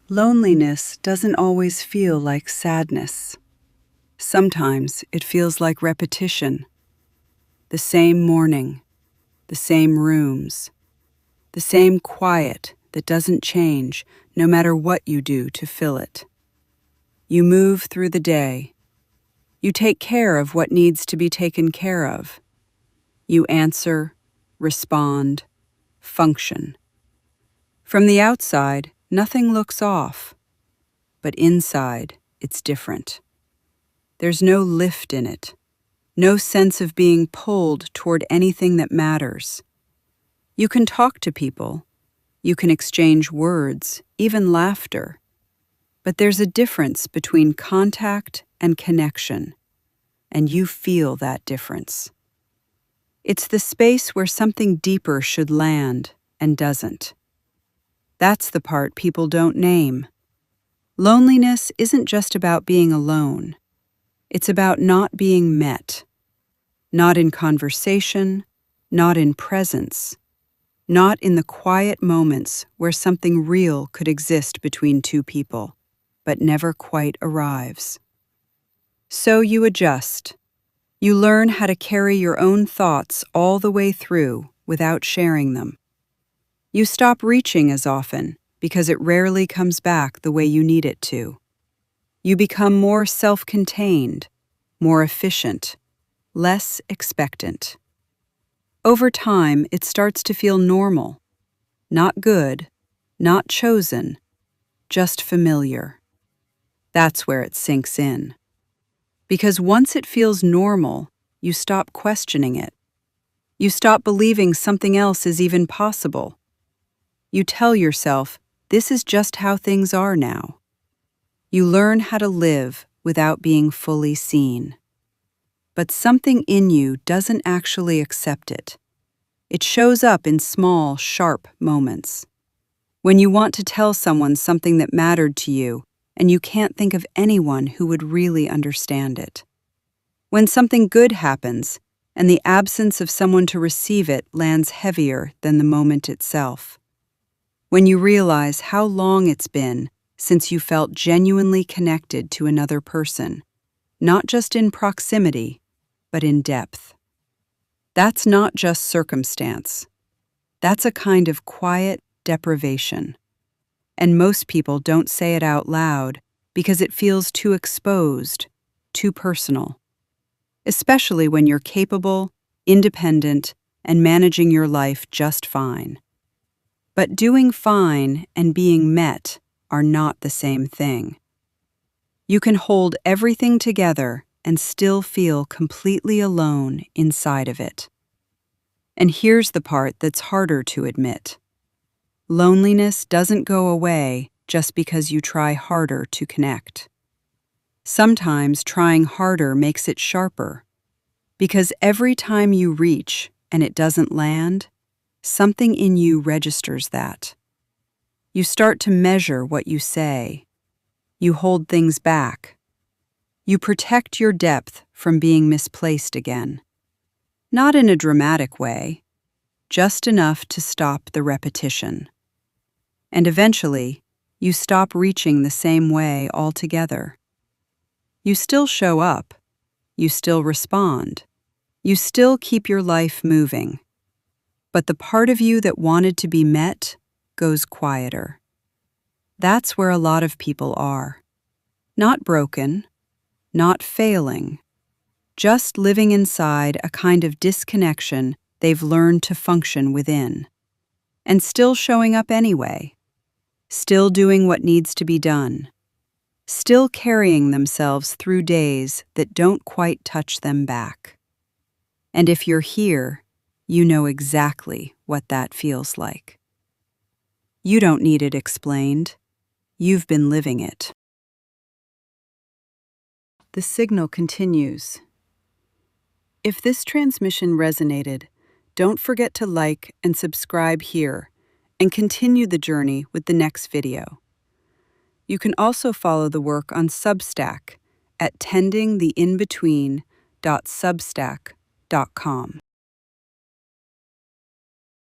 Loneliness doesn't always feel like sadness. Sometimes it feels like repetition. The same morning, the same rooms, the same quiet that doesn't change no matter what you do to fill it. You move through the day. You take care of what needs to be taken care of. You answer, respond, function. From the outside, nothing looks off, but inside, it's different. There's no lift in it, no sense of being pulled toward anything that matters. You can talk to people, you can exchange words, even laughter, but there's a difference between contact and connection, and you feel that difference. It's the space where something deeper should land and doesn't. That's the part people don't name. Loneliness isn't just about being alone. It's about not being met. Not in conversation, not in presence, not in the quiet moments where something real could exist between two people, but never quite arrives. So you adjust. You learn how to carry your own thoughts all the way through without sharing them. You stop reaching as often because it rarely comes back the way you need it to. You become more self-contained, more efficient, less expectant. Over time, it starts to feel normal, not good, not chosen, just familiar. That's where it sinks in. Because once it feels normal, you stop questioning it. You stop believing something else is even possible. You tell yourself, this is just how things are now. You learn how to live without being fully seen. But something in you doesn't actually accept it. It shows up in small, sharp moments. When you want to tell someone something that mattered to you, and you can't think of anyone who would really understand it. When something good happens, and the absence of someone to receive it lands heavier than the moment itself. When you realize how long it's been since you felt genuinely connected to another person, not just in proximity, but in depth. That's not just circumstance. That's a kind of quiet deprivation. And most people don't say it out loud because it feels too exposed, too personal. Especially when you're capable, independent, and managing your life just fine. But doing fine and being met are not the same thing. You can hold everything together and still feel completely alone inside of it. And here's the part that's harder to admit. Loneliness doesn't go away just because you try harder to connect. Sometimes trying harder makes it sharper, because every time you reach and it doesn't land, something in you registers that. You start to measure what you say. You hold things back. You protect your depth from being misplaced again. Not in a dramatic way, just enough to stop the repetition. And eventually, you stop reaching the same way altogether. You still show up. You still respond. You still keep your life moving. But the part of you that wanted to be met goes quieter. That's where a lot of people are. Not broken, not failing, just living inside a kind of disconnection they've learned to function within. And still showing up anyway. Still doing what needs to be done. Still carrying themselves through days that don't quite touch them back. And if you're here, you know exactly what that feels like. You don't need it explained. You've been living it. The signal continues. If this transmission resonated, don't forget to like and subscribe here and continue the journey with the next video. You can also follow the work on Substack at tendingtheinbetween.substack.com.